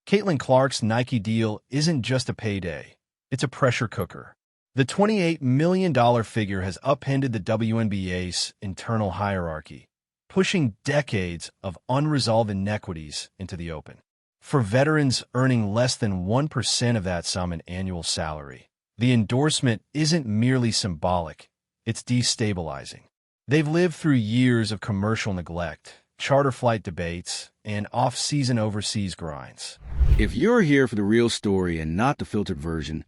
Caitlin Clark's Nike deal isn't just a payday, it's a pressure cooker. The $28 million figure has upended the WNBA's internal hierarchy, pushing decades of unresolved inequities into the open. For veterans earning less than 1% of that sum in annual salary, the endorsement isn't merely symbolic, it's destabilizing. They've lived through years of commercial neglect, charter flight debates, and off-season overseas grinds. If you're here for the real story and not the filtered version,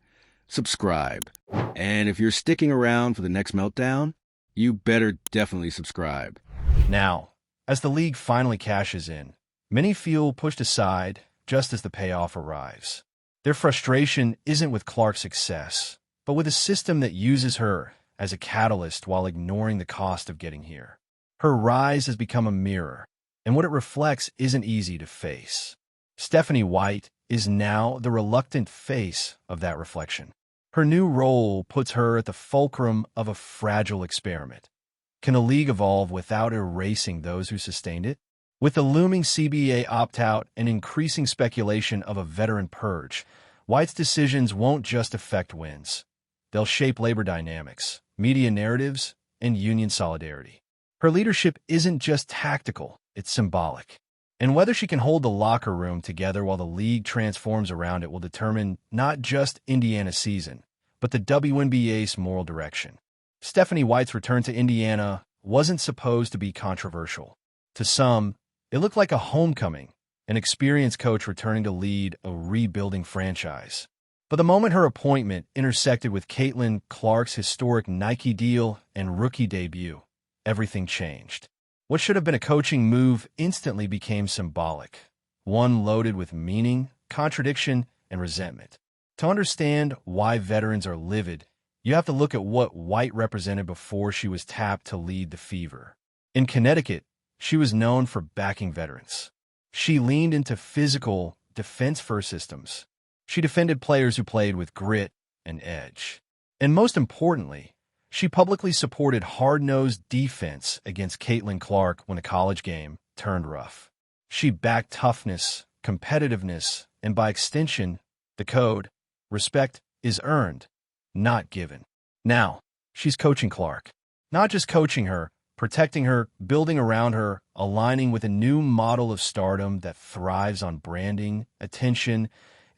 subscribe. And if you're sticking around for the next meltdown, you better definitely subscribe. Now, as the league finally cashes in, many feel pushed aside just as the payoff arrives. Their frustration isn't with Clark's success, but with a system that uses her as a catalyst while ignoring the cost of getting here. Her rise has become a mirror, and what it reflects isn't easy to face. Stephanie White is now the reluctant face of that reflection. Her new role puts her at the fulcrum of a fragile experiment. Can a league evolve without erasing those who sustained it? With the looming CBA opt-out and increasing speculation of a veteran purge, White's decisions won't just affect wins. They'll shape labor dynamics, media narratives, and union solidarity. Her leadership isn't just tactical, it's symbolic. And whether she can hold the locker room together while the league transforms around it will determine not just Indiana's season, but the WNBA's moral direction. Stephanie White's return to Indiana wasn't supposed to be controversial. To some, it looked like a homecoming, an experienced coach returning to lead a rebuilding franchise. But the moment her appointment intersected with Caitlin Clark's historic Nike deal and rookie debut, everything changed. What should have been a coaching move instantly became symbolic, one loaded with meaning, contradiction, and resentment. To understand why veterans are livid, you have to look at what White represented before she was tapped to lead the Fever. In Connecticut, she was known for backing veterans. She leaned into physical, defense-first systems. She defended players who played with grit and edge. And most importantly, she publicly supported hard-nosed defense against Caitlin Clark when a college game turned rough. She backed toughness, competitiveness, and by extension, the code, respect is earned, not given. Now, she's coaching Clark. Not just coaching her, protecting her, building around her, aligning with a new model of stardom that thrives on branding, attention,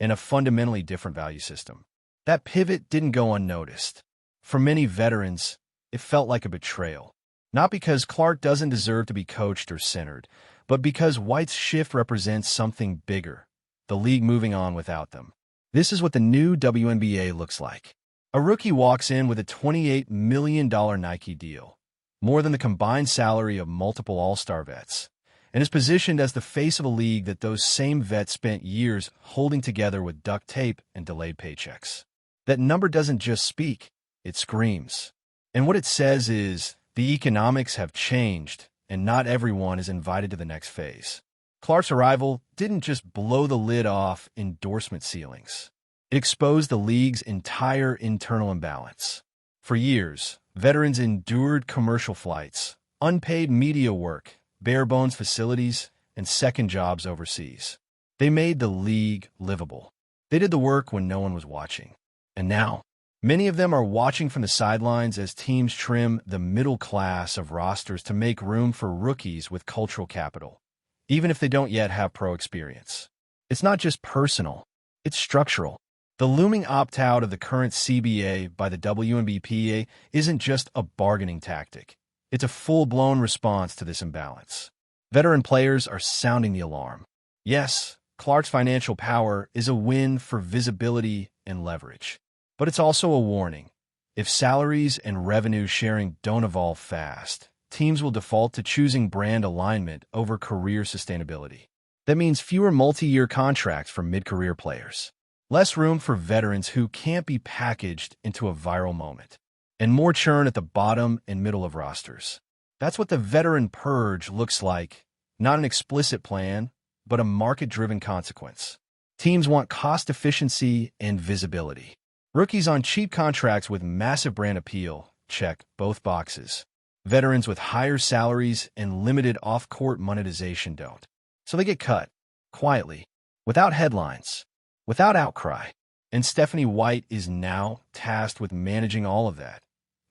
and a fundamentally different value system. That pivot didn't go unnoticed. For many veterans, it felt like a betrayal. Not because Clark doesn't deserve to be coached or centered, but because White's shift represents something bigger, the league moving on without them. This is what the new WNBA looks like. A rookie walks in with a $28 million Nike deal, more than the combined salary of multiple All-Star vets, and is positioned as the face of a league that those same vets spent years holding together with duct tape and delayed paychecks. That number doesn't just speak, it screams. And what it says is, the economics have changed, and not everyone is invited to the next phase. Clark's arrival didn't just blow the lid off endorsement ceilings. It exposed the league's entire internal imbalance. For years, veterans endured commercial flights, unpaid media work, bare-bones facilities, and second jobs overseas. They made the league livable. They did the work when no one was watching. And now, many of them are watching from the sidelines as teams trim the middle class of rosters to make room for rookies with cultural capital, even if they don't yet have pro experience. It's not just personal, it's structural. The looming opt-out of the current CBA by the WNBA isn't just a bargaining tactic. It's a full-blown response to this imbalance. Veteran players are sounding the alarm. Yes, Clark's financial power is a win for visibility and leverage. But it's also a warning. If salaries and revenue sharing don't evolve fast, teams will default to choosing brand alignment over career sustainability. That means fewer multi-year contracts for mid-career players, less room for veterans who can't be packaged into a viral moment, and more churn at the bottom and middle of rosters. That's what the veteran purge looks like, not an explicit plan, but a market-driven consequence. Teams want cost efficiency and visibility. Rookies on cheap contracts with massive brand appeal check both boxes. Veterans with higher salaries and limited off-court monetization don't. So they get cut, quietly. without headlines, without outcry. And Stephanie White is now tasked with managing all of that.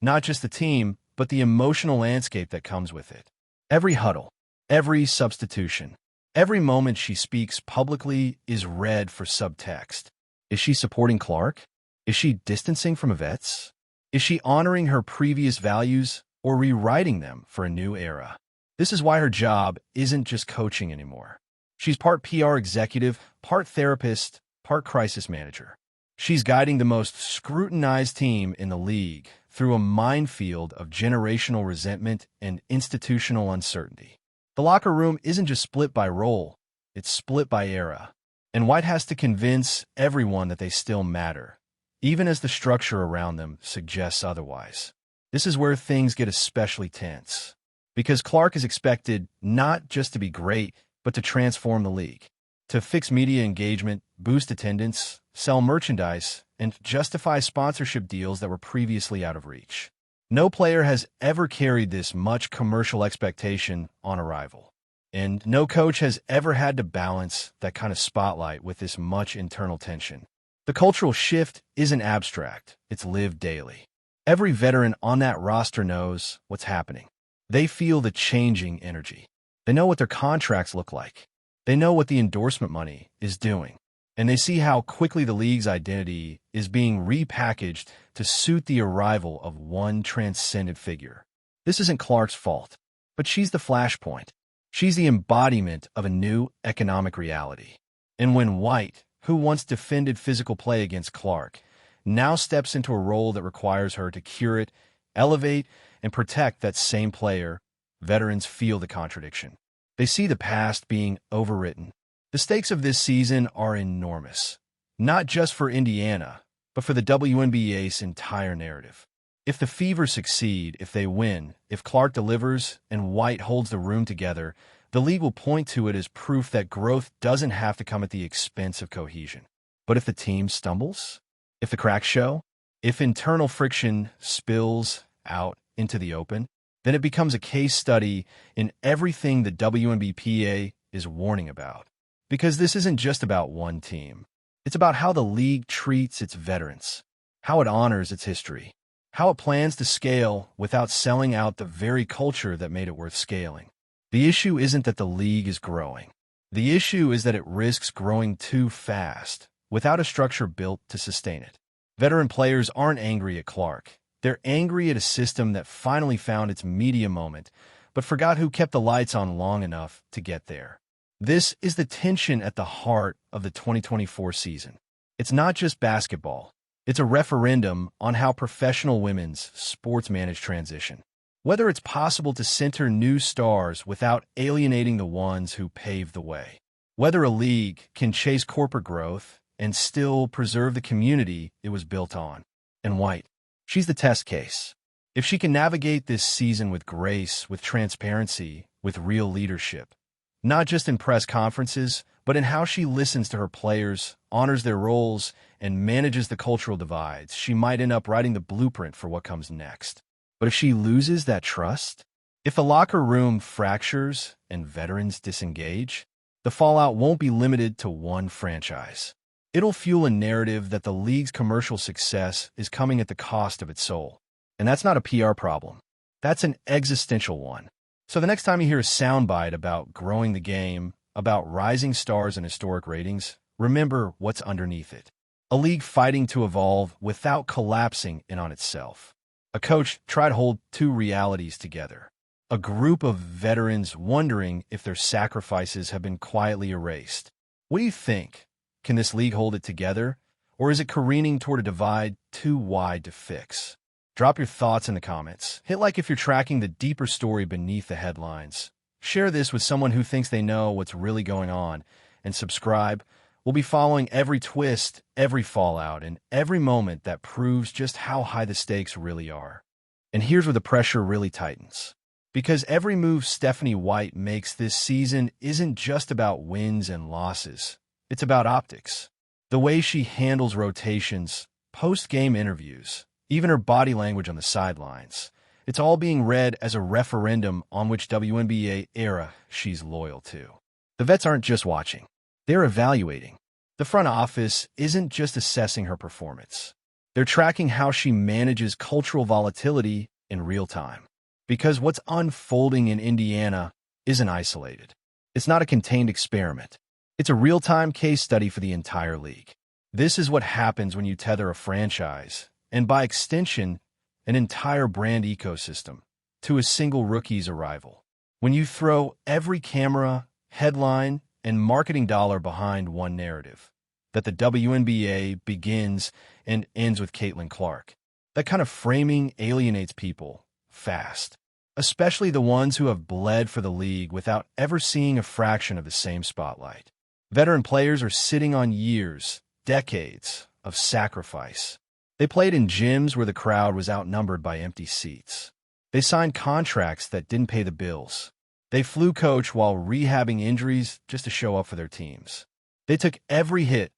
Not just the team, but the emotional landscape that comes with it. Every huddle, every substitution, every moment she speaks publicly is read for subtext. Is she supporting Clark? Is she distancing from Yvette's? Is she honoring her previous values or rewriting them for a new era? This is why her job isn't just coaching anymore. She's part PR executive, part therapist, part crisis manager. She's guiding the most scrutinized team in the league through a minefield of generational resentment and institutional uncertainty. The locker room isn't just split by role, it's split by era. And White has to convince everyone that they still matter, even as the structure around them suggests otherwise. This is where things get especially tense, because Clark is expected not just to be great, but to transform the league, to fix media engagement, boost attendance, sell merchandise, and justify sponsorship deals that were previously out of reach. No player has ever carried this much commercial expectation on arrival. And no coach has ever had to balance that kind of spotlight with this much internal tension. The cultural shift isn't abstract, it's lived daily. Every veteran on that roster knows what's happening. They feel the changing energy. They know what their contracts look like. They know what the endorsement money is doing. And they see how quickly the league's identity is being repackaged to suit the arrival of one transcendent figure. This isn't Clark's fault, but she's the flashpoint. She's the embodiment of a new economic reality. And when White, who once defended physical play against Clark, now steps into a role that requires her to curate, elevate, and protect that same player, veterans feel the contradiction. They see the past being overwritten. The stakes of this season are enormous, not just for Indiana, but for the WNBA's entire narrative. If the Fever succeed, if they win, if Clark delivers, and White holds the room together, the league will point to it as proof that growth doesn't have to come at the expense of cohesion. But if the team stumbles, if the cracks show, if internal friction spills out into the open, then it becomes a case study in everything the WNBA is warning about. Because this isn't just about one team. It's about how the league treats its veterans, how it honors its history, how it plans to scale without selling out the very culture that made it worth scaling. The issue isn't that the league is growing. The issue is that it risks growing too fast without a structure built to sustain it. Veteran players aren't angry at Clark. They're angry at a system that finally found its media moment, but forgot who kept the lights on long enough to get there. This is the tension at the heart of the 2024 season. It's not just basketball. It's a referendum on how professional women's sports manage transition. Whether it's possible to center new stars without alienating the ones who paved the way. Whether a league can chase corporate growth and still preserve the community it was built on. And White, she's the test case. If she can navigate this season with grace, with transparency, with real leadership, not just in press conferences, but in how she listens to her players, honors their roles, and manages the cultural divides, she might end up writing the blueprint for what comes next. But if she loses that trust, if the locker room fractures and veterans disengage, the fallout won't be limited to one franchise. It'll fuel a narrative that the league's commercial success is coming at the cost of its soul. And that's not a PR problem. That's an existential one. So the next time you hear a soundbite about growing the game, about rising stars and historic ratings, remember what's underneath it. A league fighting to evolve without collapsing in on itself. A coach tried to hold two realities together. A group of veterans wondering if their sacrifices have been quietly erased. What do you think? Can this league hold it together? Or is it careening toward a divide too wide to fix? Drop your thoughts in the comments. Hit like if you're tracking the deeper story beneath the headlines. Share this with someone who thinks they know what's really going on. And subscribe. We'll be following every twist, every fallout, and every moment that proves just how high the stakes really are. And here's where the pressure really tightens. Because every move Stephanie White makes this season isn't just about wins and losses. It's about optics. The way she handles rotations, post-game interviews, even her body language on the sidelines. It's all being read as a referendum on which WNBA era she's loyal to. The vets aren't just watching. They're evaluating. The front office isn't just assessing her performance. They're tracking how she manages cultural volatility in real time. Because what's unfolding in Indiana isn't isolated. It's not a contained experiment. It's a real-time case study for the entire league. This is what happens when you tether a franchise, and by extension, an entire brand ecosystem, to a single rookie's arrival. When you throw every camera, headline, and marketing dollar behind one narrative, that the WNBA begins and ends with Caitlin Clark. That kind of framing alienates people fast, especially the ones who have bled for the league without ever seeing a fraction of the same spotlight. Veteran players are sitting on years, decades of sacrifice. They played in gyms where the crowd was outnumbered by empty seats. They signed contracts that didn't pay the bills. They flew coach while rehabbing injuries just to show up for their teams. They took every hit,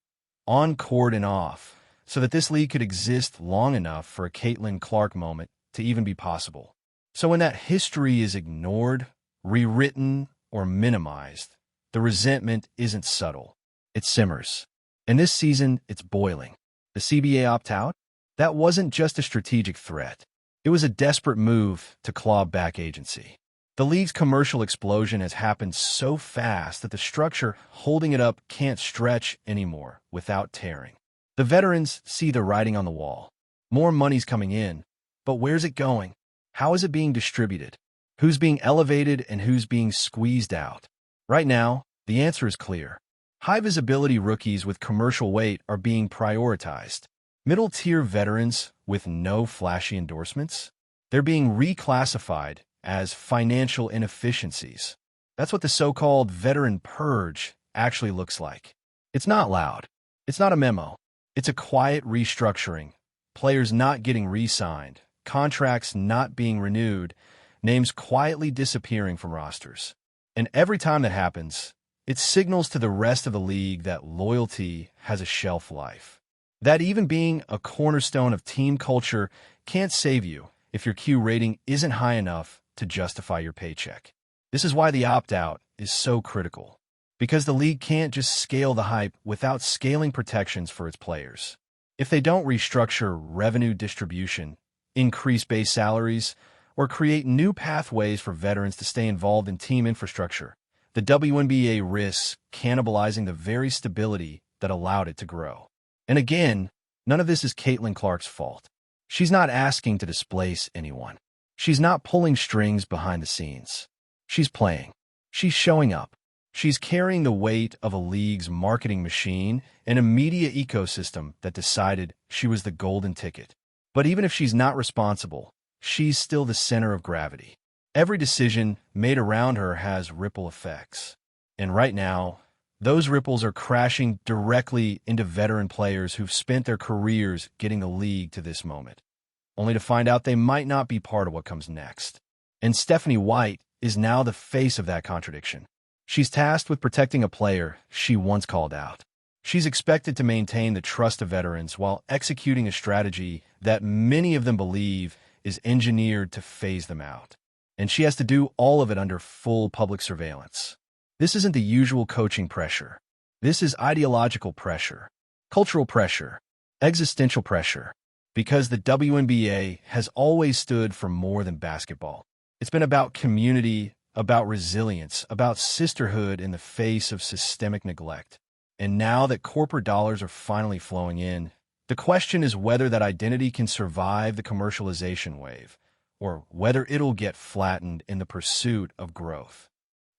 on court and off, so that this league could exist long enough for a Caitlin Clark moment to even be possible. So when that history is ignored, rewritten, or minimized, the resentment isn't subtle. It simmers. And this season, it's boiling. The CBA opt-out? That wasn't just a strategic threat. It was a desperate move to claw back agency. The league's commercial explosion has happened so fast that the structure holding it up can't stretch anymore without tearing. The veterans see the writing on the wall. More money's coming in, but where's it going? How is it being distributed? Who's being elevated and who's being squeezed out? Right now, the answer is clear. High-visibility rookies with commercial weight are being prioritized. Middle-tier veterans with no flashy endorsements? They're being reclassified as financial inefficiencies. That's what the so-called veteran purge actually looks like. It's not loud. It's not a memo. It's a quiet restructuring. Players not getting re-signed, contracts not being renewed, names quietly disappearing from rosters. And every time that happens, it signals to the rest of the league that loyalty has a shelf life. That even being a cornerstone of team culture can't save you if your Q rating isn't high enough to justify your paycheck. This is why the opt-out is so critical. Because the league can't just scale the hype without scaling protections for its players. If they don't restructure revenue distribution, increase base salaries, or create new pathways for veterans to stay involved in team infrastructure, the WNBA risks cannibalizing the very stability that allowed it to grow. And again, none of this is Caitlin Clark's fault. She's not asking to displace anyone. She's not pulling strings behind the scenes. She's playing. She's showing up. She's carrying the weight of a league's marketing machine and a media ecosystem that decided she was the golden ticket. But even if she's not responsible, she's still the center of gravity. Every decision made around her has ripple effects. And right now, those ripples are crashing directly into veteran players who've spent their careers getting the league to this moment, only to find out they might not be part of what comes next. And Stephanie White is now the face of that contradiction. She's tasked with protecting a player she once called out. She's expected to maintain the trust of veterans while executing a strategy that many of them believe is engineered to phase them out. And she has to do all of it under full public surveillance. This isn't the usual coaching pressure. This is ideological pressure, cultural pressure, existential pressure. Because the WNBA has always stood for more than basketball. It's been about community, about resilience, about sisterhood in the face of systemic neglect. And now that corporate dollars are finally flowing in, the question is whether that identity can survive the commercialization wave, or whether it'll get flattened in the pursuit of growth.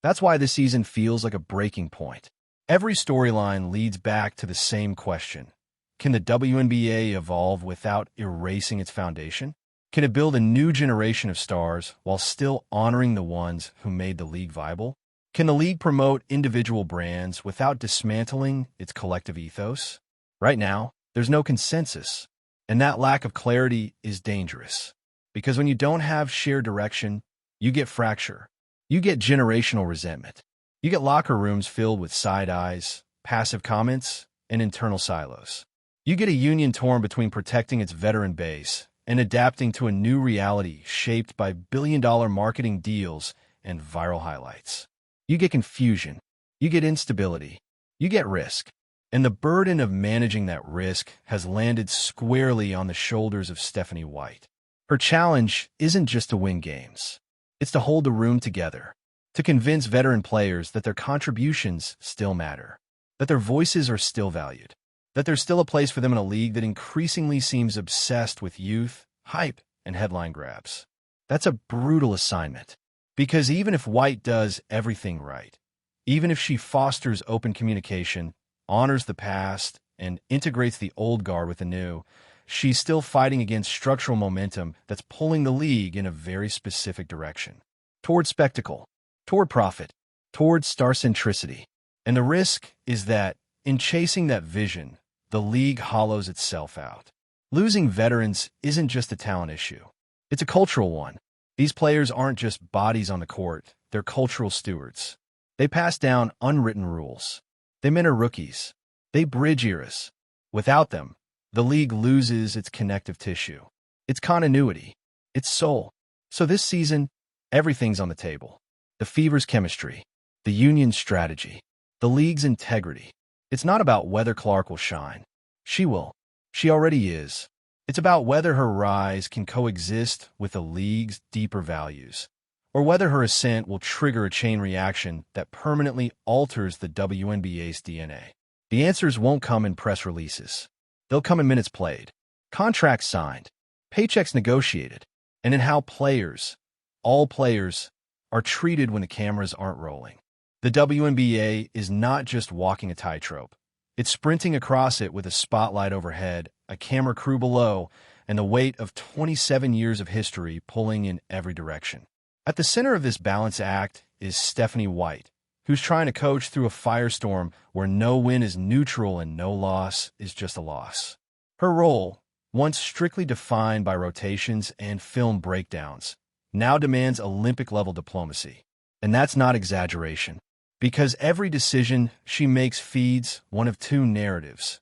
That's why this season feels like a breaking point. Every storyline leads back to the same question. Can the WNBA evolve without erasing its foundation? Can it build a new generation of stars while still honoring the ones who made the league viable? Can the league promote individual brands without dismantling its collective ethos? Right now, there's no consensus, and that lack of clarity is dangerous. Because when you don't have shared direction, you get fracture. You get generational resentment. You get locker rooms filled with side eyes, passive comments, and internal silos. You get a union torn between protecting its veteran base and adapting to a new reality shaped by billion-dollar marketing deals and viral highlights. You get confusion. You get instability. You get risk. And the burden of managing that risk has landed squarely on the shoulders of Stephanie White. Her challenge isn't just to win games. It's to hold the room together, to convince veteran players that their contributions still matter, that their voices are still valued, that there's still a place for them in a league that increasingly seems obsessed with youth, hype, and headline grabs. That's a brutal assignment, because even if White does everything right, even if she fosters open communication, honors the past, and integrates the old guard with the new, she's still fighting against structural momentum that's pulling the league in a very specific direction. Toward spectacle, toward profit, toward star-centricity. And the risk is that, in chasing that vision, the league hollows itself out. Losing veterans isn't just a talent issue. It's a cultural one. These players aren't just bodies on the court, they're cultural stewards. They pass down unwritten rules. They mentor rookies. They bridge eras. Without them, the league loses its connective tissue, its continuity, its soul. So this season, everything's on the table. The Fever's chemistry, the Union's strategy, the league's integrity. It's not about whether Clark will shine. She will. She already is. It's about whether her rise can coexist with the league's deeper values, or whether her ascent will trigger a chain reaction that permanently alters the WNBA's DNA. The answers won't come in press releases. They'll come in minutes played, contracts signed, paychecks negotiated, and in how players, all players, are treated when the cameras aren't rolling. The WNBA is not just walking a tightrope. It's sprinting across it with a spotlight overhead, a camera crew below, and the weight of 27 years of history pulling in every direction. At the center of this balance act is Stephanie White, who's trying to coach through a firestorm where no win is neutral and no loss is just a loss. Her role, once strictly defined by rotations and film breakdowns, now demands Olympic-level diplomacy. And that's not exaggeration, because every decision she makes feeds one of two narratives.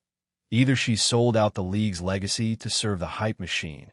Either she's sold out the league's legacy to serve the hype machine,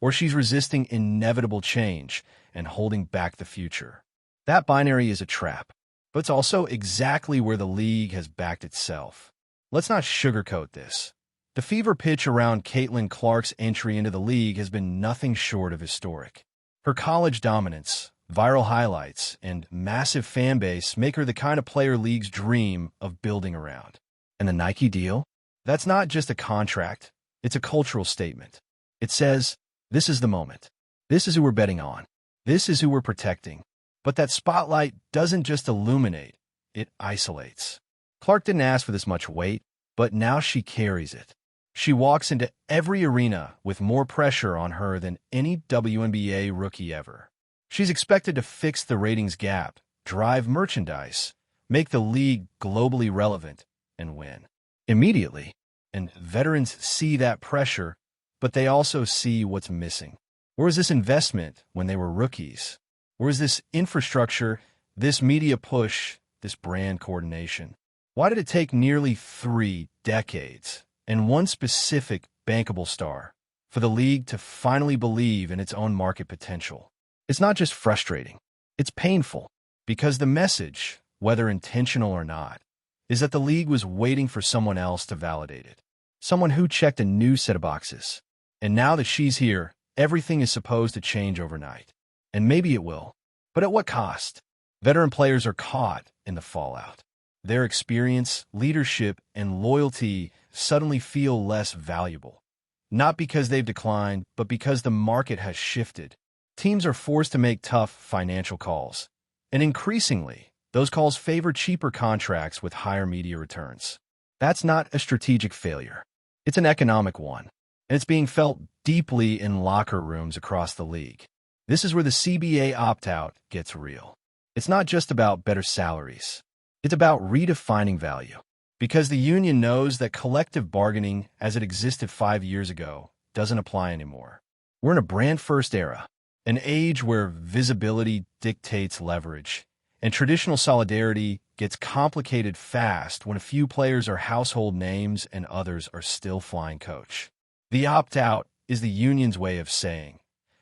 or she's resisting inevitable change and holding back the future. That binary is a trap, but it's also exactly where the league has backed itself. Let's not sugarcoat this. The fever pitch around Caitlin Clark's entry into the league has been nothing short of historic. Her college dominance, viral highlights, and massive fan base make her the kind of player leagues dream of building around. And the Nike deal? That's not just a contract, it's a cultural statement. It says, this is the moment. This is who we're betting on. This is who we're protecting. But that spotlight doesn't just illuminate, it isolates. Clark didn't ask for this much weight, but now she carries it. She walks into every arena with more pressure on her than any WNBA rookie ever. She's expected to fix the ratings gap, drive merchandise, make the league globally relevant, and win. Immediately, and veterans see that pressure, but they also see what's missing. Where was this investment when they were rookies? Where is this infrastructure, this media push, this brand coordination? Why did it take nearly 3 decades and one specific bankable star for the league to finally believe in its own market potential? It's not just frustrating, it's painful, because the message, whether intentional or not, is that the league was waiting for someone else to validate it. Someone who checked a new set of boxes. And now that she's here, everything is supposed to change overnight. And maybe it will. But at what cost? Veteran players are caught in the fallout. Their experience, leadership, and loyalty suddenly feel less valuable. Not because they've declined, but because the market has shifted. Teams are forced to make tough financial calls. And increasingly, those calls favor cheaper contracts with higher media returns. That's not a strategic failure. It's an economic one. And it's being felt deeply in locker rooms across the league. This is where the CBA opt-out gets real. It's not just about better salaries. It's about redefining value. Because the union knows that collective bargaining, as it existed 5 years ago, doesn't apply anymore. We're in a brand-first era, an age where visibility dictates leverage, and traditional solidarity gets complicated fast when a few players are household names and others are still flying coach. The opt-out is the union's way of saying,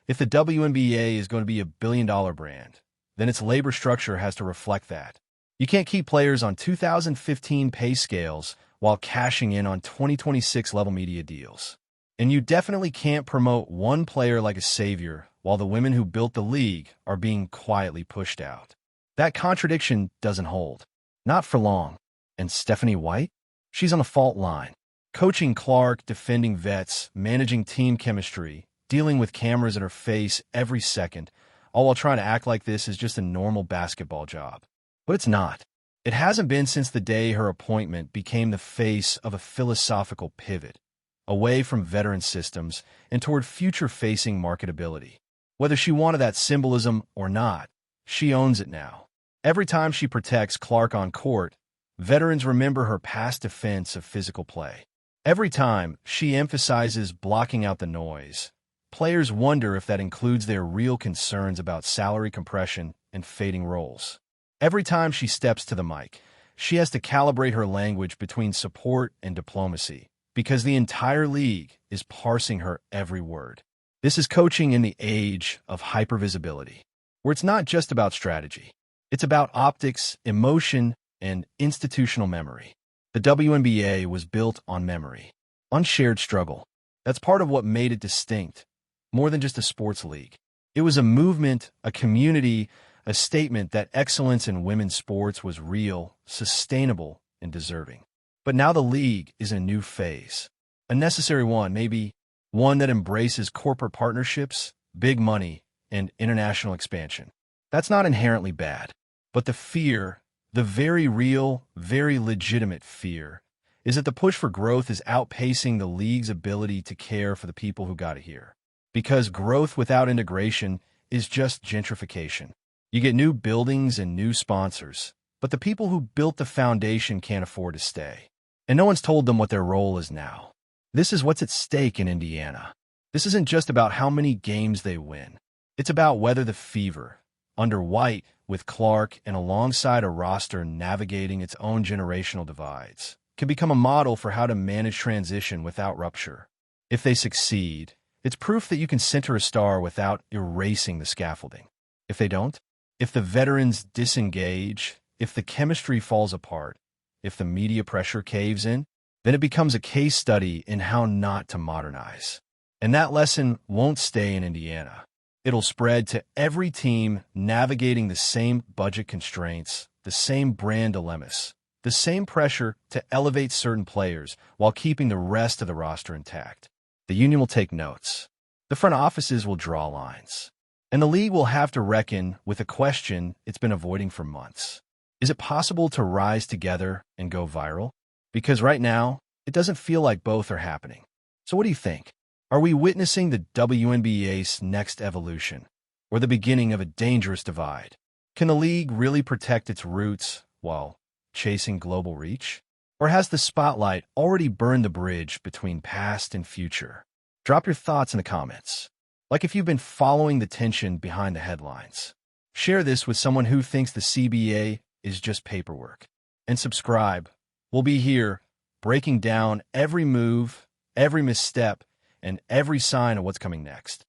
if the WNBA is going to be a billion-dollar brand, then its labor structure has to reflect that. You can't keep players on 2015 pay scales while cashing in on 2026 level media deals. And you definitely can't promote one player like a savior while the women who built the league are being quietly pushed out. That contradiction doesn't hold. Not for long. And Stephanie White? She's on the fault line. Coaching Clark, defending vets, managing team chemistry, dealing with cameras in her face every second, all while trying to act like this is just a normal basketball job. But it's not. It hasn't been since the day her appointment became the face of a philosophical pivot, away from veteran systems and toward future-facing marketability. Whether she wanted that symbolism or not, she owns it now. Every time she protects Clark on court, veterans remember her past defense of physical play. Every time she emphasizes blocking out the noise, players wonder if that includes their real concerns about salary compression and fading roles. Every time she steps to the mic, she has to calibrate her language between support and diplomacy, because the entire league is parsing her every word. This is coaching in the age of hypervisibility, where it's not just about strategy. It's about optics, emotion, and institutional memory. The WNBA was built on memory, on shared struggle. That's part of what made it distinct, more than just a sports league. It was a movement, a community, a statement that excellence in women's sports was real, sustainable, and deserving. But now the league is in a new phase, a necessary one, maybe one that embraces corporate partnerships, big money, and international expansion. That's not inherently bad, but the fear, the very real, very legitimate fear, is that the push for growth is outpacing the league's ability to care for the people who got it here. Because growth without integration is just gentrification. You get new buildings and new sponsors, but the people who built the foundation can't afford to stay. And no one's told them what their role is now. This is what's at stake in Indiana. This isn't just about how many games they win. It's about whether the fever, under White, with Clark, and alongside a roster navigating its own generational divides, can become a model for how to manage transition without rupture. If they succeed, it's proof that you can center a star without erasing the scaffolding. If they don't, if the veterans disengage, if the chemistry falls apart, if the media pressure caves in, then it becomes a case study in how not to modernize. And that lesson won't stay in Indiana. It'll spread to every team navigating the same budget constraints, the same brand dilemmas, the same pressure to elevate certain players while keeping the rest of the roster intact. The union will take notes. The front offices will draw lines. And the league will have to reckon with a question it's been avoiding for months. Is it possible to rise together and go viral? Because right now, it doesn't feel like both are happening. So what do you think? Are we witnessing the WNBA's next evolution, or the beginning of a dangerous divide? Can the league really protect its roots while chasing global reach? Or has the spotlight already burned the bridge between past and future? Drop your thoughts in the comments. Like if you've been following the tension behind the headlines. Share this with someone who thinks the CBA is just paperwork. And subscribe. We'll be here, breaking down every move, every misstep, and every sign of what's coming next.